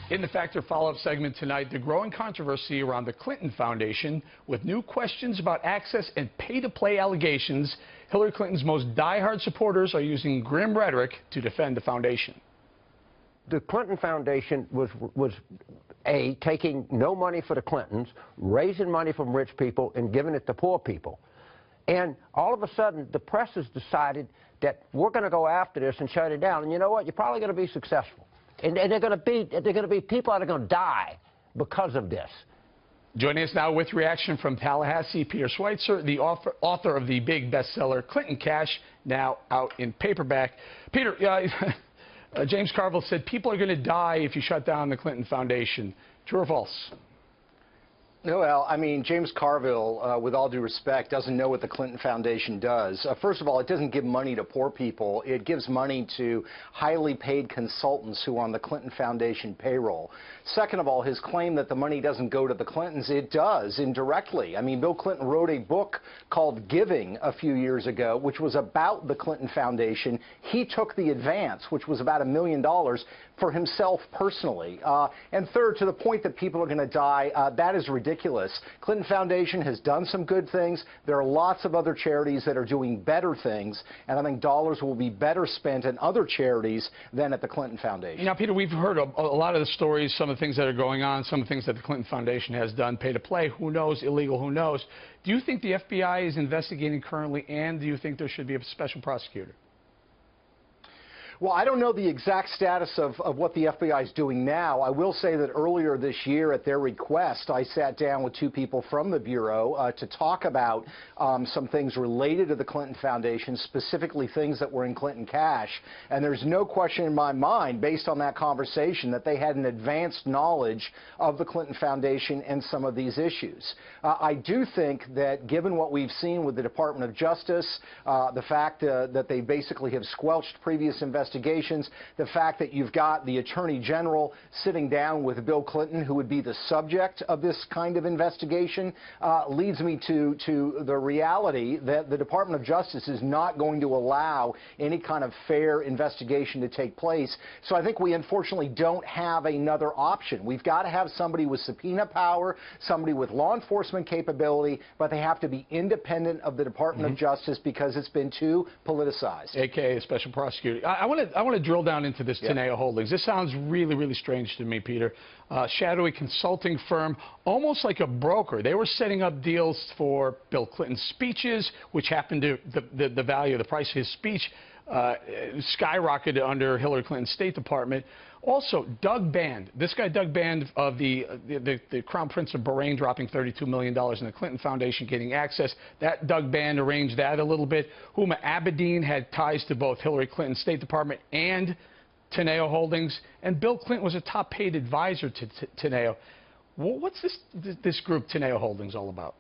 In the Factor follow-up segment tonight, the growing controversy around the Clinton Foundation with new questions about access and pay-to-play allegations. Hillary Clinton's most diehard supporters are using grim rhetoric to defend the foundation. The Clinton Foundation was taking no money for the Clintons, raising money from rich people, and giving it to poor people. And all of a sudden, the press has decided that we're going to go after this and shut it down. And you know what? You're probably going to be successful. And they're going to be people that are going to die because of this. Joining us now with reaction from Tallahassee, Peter Schweitzer, the author of the big bestseller Clinton Cash, now out in paperback. Peter, James Carville said people are going to die if you shut down the Clinton Foundation. True or false? Well, I mean, James Carville, with all due respect, doesn't know what the Clinton Foundation does. First of all, it doesn't give money to poor people. It gives money to highly paid consultants who are on the Clinton Foundation payroll. Second of all, his claim that the money doesn't go to the Clintons, it does, indirectly. I mean, Bill Clinton wrote a book called Giving a few years ago, which was about the Clinton Foundation. He took the advance, which was about $1 million, for himself personally. And third, to the point that people are going to die, that is ridiculous. Clinton Foundation has done some good things. There are lots of other charities that are doing better things, and I think dollars will be better spent in other charities than at the Clinton Foundation. Now, Peter, we've heard a lot of the stories, some of the things that are going on, some of the things that the Clinton Foundation has done, pay to play, who knows, illegal, who knows. Do you think the FBI is investigating currently, and do you think there should be a special prosecutor? Well, I don't know the exact status of what the FBI is doing now. I will say that earlier this year, at their request, I sat down with two people from the Bureau to talk about some things related to the Clinton Foundation, specifically things that were in Clinton Cash. And there's no question in my mind, based on that conversation, that they had an advanced knowledge of the Clinton Foundation and some of these issues. I do think that given what we've seen with the Department of Justice, the fact that they basically have squelched previous investigations, the fact that you've got the Attorney General sitting down with Bill Clinton, who would be the subject of this kind of investigation, leads me to the reality that the Department of Justice is not going to allow any kind of fair investigation to take place. So I think we unfortunately don't have another option. We've got to have somebody with subpoena power, somebody with law enforcement capability, but they have to be independent of the Department of Justice because it's been too politicized. AKA a special prosecutor. I want to drill down into this Teneo Holdings. This sounds really, really strange to me, Peter. Shadowy consulting firm, almost like a broker. They were setting up deals for Bill Clinton's speeches, which happened to, the value, the price of his speech skyrocketed under Hillary Clinton's State Department. Also, Doug Band, this guy Doug Band of the Crown Prince of Bahrain dropping $32 million in the Clinton Foundation getting access. That Doug Band arranged that a little bit. Huma Abedin had ties to both Hillary Clinton's State Department and Teneo Holdings. And Bill Clinton was a top paid advisor to Teneo. What's this group Teneo Holdings all about?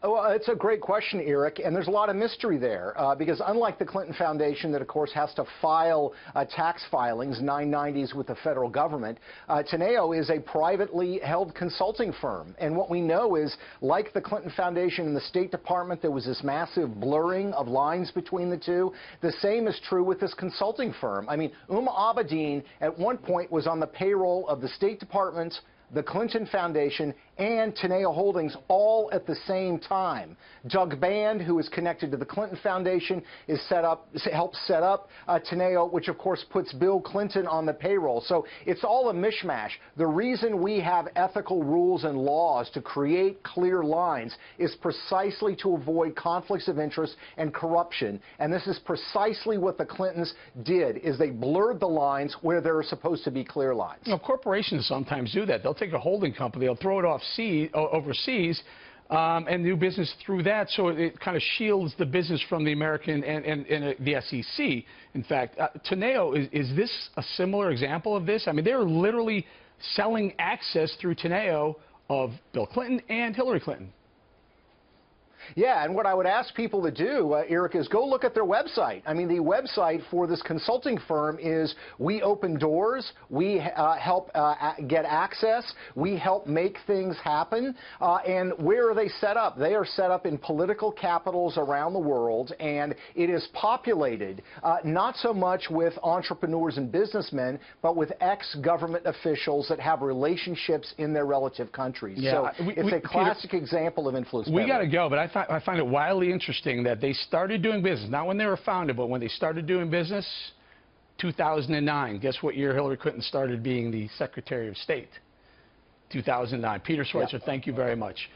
Well, it's a great question, Eric, and there's a lot of mystery there because unlike the Clinton Foundation that, of course, has to file tax filings, 990s with the federal government, Teneo is a privately held consulting firm. And what we know is, like the Clinton Foundation and the State Department, there was this massive blurring of lines between the two. The same is true with this consulting firm. I mean, Huma Abedin at one point was on the payroll of the State Department, the Clinton Foundation, and Teneo Holdings all at the same time. Doug Band, who is connected to the Clinton Foundation, helped set up Teneo, which of course puts Bill Clinton on the payroll. So it's all a mishmash. The reason we have ethical rules and laws to create clear lines is precisely to avoid conflicts of interest and corruption. And this is precisely what the Clintons did, is they blurred the lines where there are supposed to be clear lines. You know, corporations sometimes do that. They'll take a holding company, they'll throw it off overseas and do business through that, so it kind of shields the business from the American and the SEC. In fact, Teneo, is this a similar example of this? I mean, they're literally selling access through Teneo of Bill Clinton and Hillary Clinton. Yeah, and what I would ask people to do, Eric, is go look at their website. I mean, the website for this consulting firm is we open doors, we help get access, we help make things happen. And where are they set up? They are set up in political capitals around the world, and it is populated not so much with entrepreneurs and businessmen, but with ex-government officials that have relationships in their relative countries. Yeah, so it's a classic example of influence. We got to go, but I find it wildly interesting that they started doing business, not when they were founded, but when they started doing business, 2009. Guess what year Hillary Clinton started being the Secretary of State? 2009. Peter Schweitzer, thank you very much.